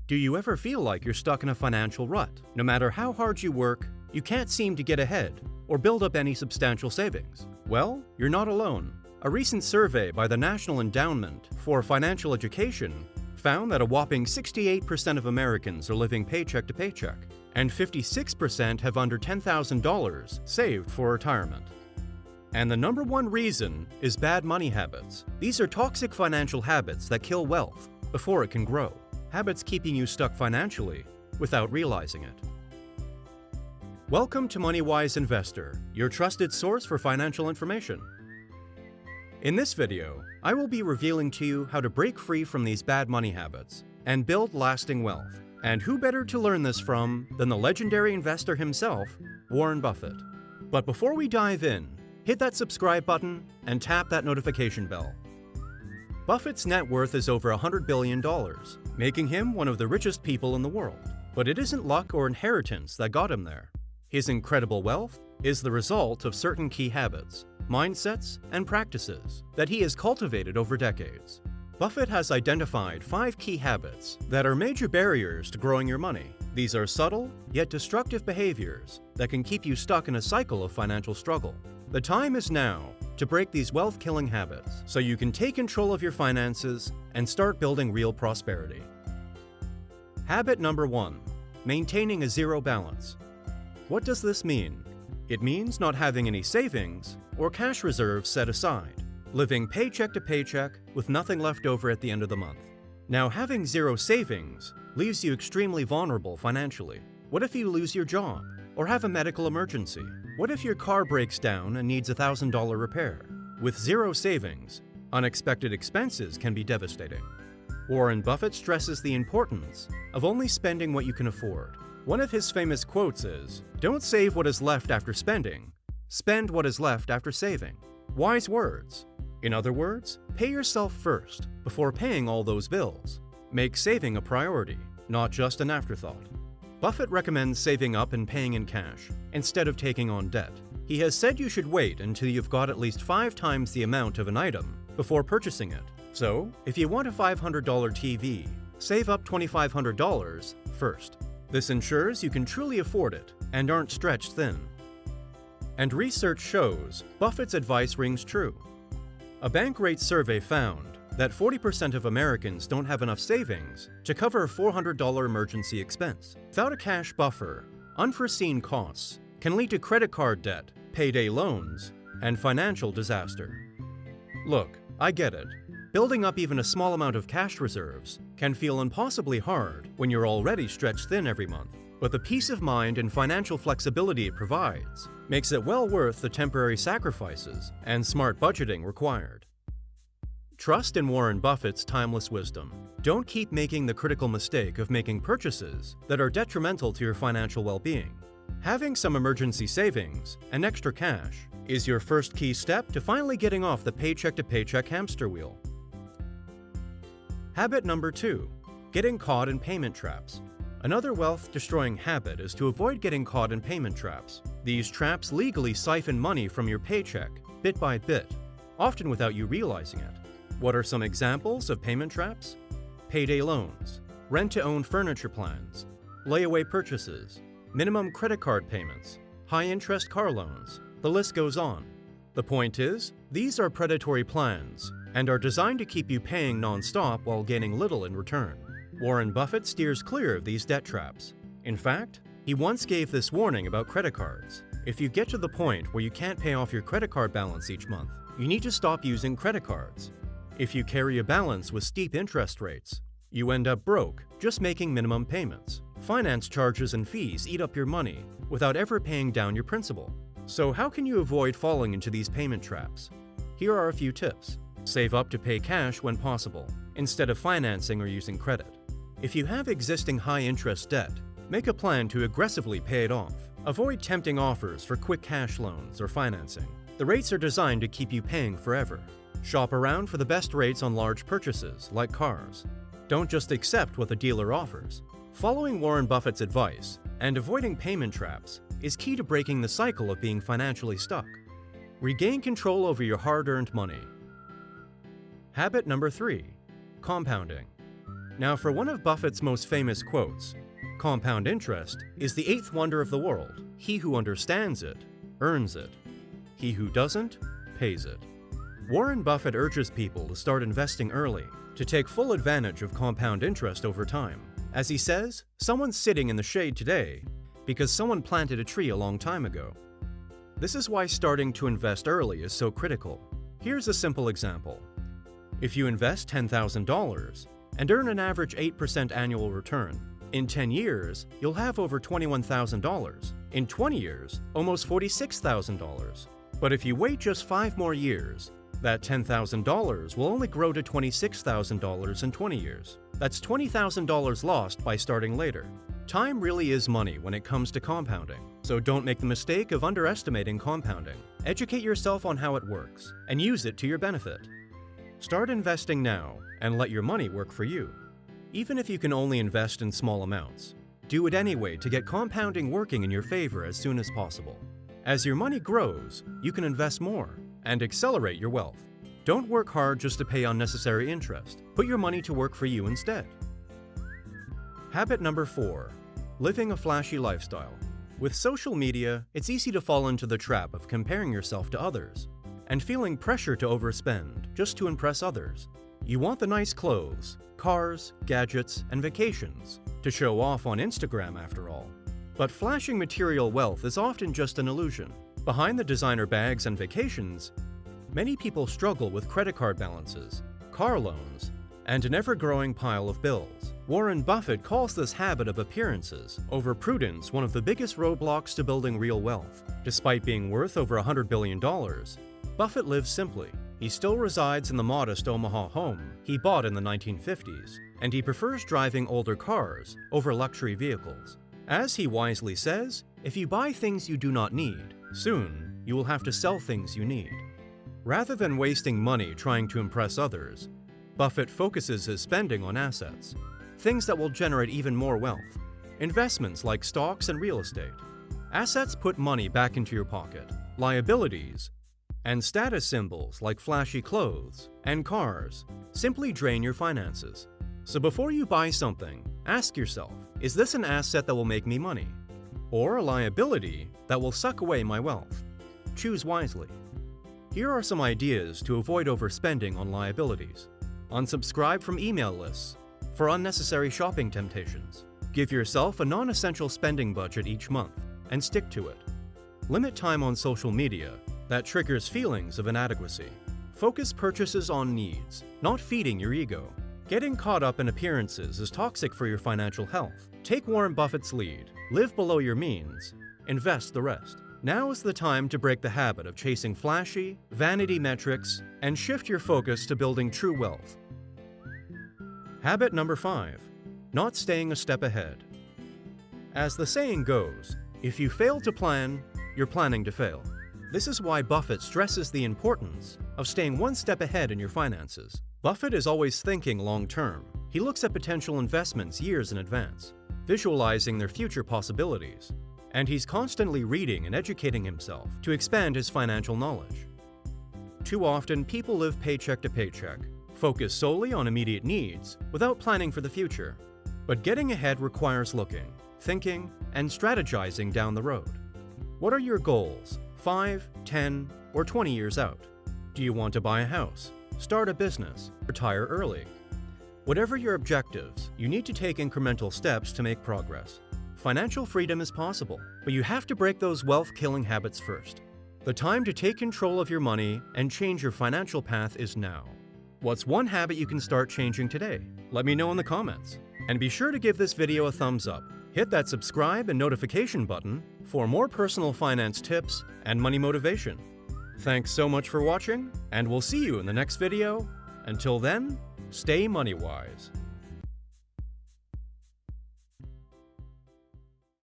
Do you ever feel like you're stuck in a financial rut? No matter how hard you work, you can't seem to get ahead or build up any substantial savings. Well, you're not alone. A recent survey by the National Endowment for Financial Education found that a whopping 68% of Americans are living paycheck to paycheck, and 56% have under $10,000 saved for retirement. And the number one reason is bad money habits. These are toxic financial habits that kill wealth before it can grow. Habits keeping you stuck financially without realizing it. Welcome to MoneyWise Investor, your trusted source for financial information. In this video, I will be revealing to you how to break free from these bad money habits and build lasting wealth. And who better to learn this from than the legendary investor himself, Warren Buffett. But before we dive in, hit that subscribe button and tap that notification bell. Buffett's net worth is over $100 billion, making him one of the richest people in the world. But it isn't luck or inheritance that got him there. His incredible wealth is the result of certain key habits, mindsets, and practices that he has cultivated over decades. Buffett has identified 5 key habits that are major barriers to growing your money. These are subtle, yet destructive behaviors that can keep you stuck in a cycle of financial struggle. The time is now to break these wealth-killing habits so you can take control of your finances and start building real prosperity. Habit number 1. Maintaining a zero balance. What does this mean? It means not having any savings or cash reserves set aside, living paycheck to paycheck with nothing left over at the end of the month. Now, having zero savings leaves you extremely vulnerable financially. What if you lose your job or have a medical emergency? What if your car breaks down and needs a $1,000 repair? With zero savings, unexpected expenses can be devastating. Warren Buffett stresses the importance of only spending what you can afford. One of his famous quotes is, "Don't save what is left after spending, spend what is left after saving." Wise words. In other words, pay yourself first before paying all those bills. Make saving a priority, not just an afterthought. Buffett recommends saving up and paying in cash instead of taking on debt. He has said you should wait until you've got at least 5 times the amount of an item before purchasing it. So, if you want a $500 TV, save up $2,500 first. This ensures you can truly afford it and aren't stretched thin. And research shows Buffett's advice rings true. A Bankrate survey found that 40% of Americans don't have enough savings to cover a $400 emergency expense. Without a cash buffer, unforeseen costs can lead to credit card debt, payday loans, and financial disaster. Look, I get it. Building up even a small amount of cash reserves can feel impossibly hard when you're already stretched thin every month. But the peace of mind and financial flexibility it provides makes it well worth the temporary sacrifices and smart budgeting required. Trust in Warren Buffett's timeless wisdom. Don't keep making the critical mistake of making purchases that are detrimental to your financial well-being. Having some emergency savings and extra cash is your first key step to finally getting off the paycheck-to-paycheck hamster wheel. Habit number 2. Getting caught in payment traps. Another wealth-destroying habit is to avoid getting caught in payment traps. These traps legally siphon money from your paycheck, bit by bit, often without you realizing it. What are some examples of payment traps? Payday loans, rent-to-own furniture plans, layaway purchases, minimum credit card payments, high-interest car loans. The list goes on. The point is, these are predatory plans and are designed to keep you paying non-stop while gaining little in return. Warren Buffett steers clear of these debt traps. In fact, he once gave this warning about credit cards. If you get to the point where you can't pay off your credit card balance each month, you need to stop using credit cards. If you carry a balance with steep interest rates, you end up broke, just making minimum payments. Finance charges and fees eat up your money without ever paying down your principal. So how can you avoid falling into these payment traps? Here are a few tips. Save up to pay cash when possible, instead of financing or using credit. If you have existing high-interest debt, make a plan to aggressively pay it off. Avoid tempting offers for quick cash loans or financing. The rates are designed to keep you paying forever. Shop around for the best rates on large purchases, like cars. Don't just accept what the dealer offers. Following Warren Buffett's advice and avoiding payment traps is key to breaking the cycle of being financially stuck. Regain control over your hard-earned money. Habit number 3. Compounding. Now, for one of Buffett's most famous quotes, compound interest is the eighth wonder of the world. He who understands it, earns it. He who doesn't, pays it. Warren Buffett urges people to start investing early, to take full advantage of compound interest over time. As he says, someone's sitting in the shade today because someone planted a tree a long time ago. This is why starting to invest early is so critical. Here's a simple example. If you invest $10,000 and earn an average 8% annual return, in 10 years, you'll have over $21,000. In 20 years, almost $46,000. But if you wait just 5 more years, that $10,000 will only grow to $26,000 in 20 years. That's $20,000 lost by starting later. Time really is money when it comes to compounding, so don't make the mistake of underestimating compounding. Educate yourself on how it works, and use it to your benefit. Start investing now, and let your money work for you. Even if you can only invest in small amounts, do it anyway to get compounding working in your favor as soon as possible. As your money grows, you can invest more and accelerate your wealth. Don't work hard just to pay unnecessary interest. Put your money to work for you instead. Habit number 4, living a flashy lifestyle. With social media, it's easy to fall into the trap of comparing yourself to others and feeling pressure to overspend just to impress others. You want the nice clothes, cars, gadgets, and vacations to show off on Instagram after all. But flashing material wealth is often just an illusion. Behind the designer bags and vacations, many people struggle with credit card balances, car loans, and an ever-growing pile of bills. Warren Buffett calls this habit of appearances over prudence one of the biggest roadblocks to building real wealth. Despite being worth over $100 billion, Buffett lives simply. He still resides in the modest Omaha home he bought in the 1950s, and he prefers driving older cars over luxury vehicles. As he wisely says, if you buy things you do not need, soon you will have to sell things you need. Rather than wasting money trying to impress others, Buffett focuses his spending on assets, things that will generate even more wealth. Investments like stocks and real estate. Assets put money back into your pocket. Liabilities and status symbols like flashy clothes and cars simply drain your finances. So before you buy something, ask yourself, is this an asset that will make me money? Or a liability that will suck away my wealth? Choose wisely. Here are some ideas to avoid overspending on liabilities. Unsubscribe from email lists for unnecessary shopping temptations. Give yourself a non-essential spending budget each month and stick to it. Limit time on social media that triggers feelings of inadequacy. Focus purchases on needs, not feeding your ego. Getting caught up in appearances is toxic for your financial health. Take Warren Buffett's lead. Live below your means. Invest the rest. Now is the time to break the habit of chasing flashy, vanity metrics and shift your focus to building true wealth. Habit number 5, not staying a step ahead. As the saying goes, if you fail to plan, you're planning to fail. This is why Buffett stresses the importance of staying one step ahead in your finances. Buffett is always thinking long-term. He looks at potential investments years in advance, visualizing their future possibilities. And he's constantly reading and educating himself to expand his financial knowledge. Too often, people live paycheck to paycheck, focus solely on immediate needs without planning for the future. But getting ahead requires looking, thinking, and strategizing down the road. What are your goals 5, 10, or 20 years out? Do you want to buy a house, start a business, retire early? Whatever your objectives, you need to take incremental steps to make progress. Financial freedom is possible, but you have to break those wealth-killing habits first. The time to take control of your money and change your financial path is now. What's one habit you can start changing today? Let me know in the comments. And be sure to give this video a thumbs up. Hit that subscribe and notification button for more personal finance tips and money motivation. Thanks so much for watching, and we'll see you in the next video. Until then, stay money-wise.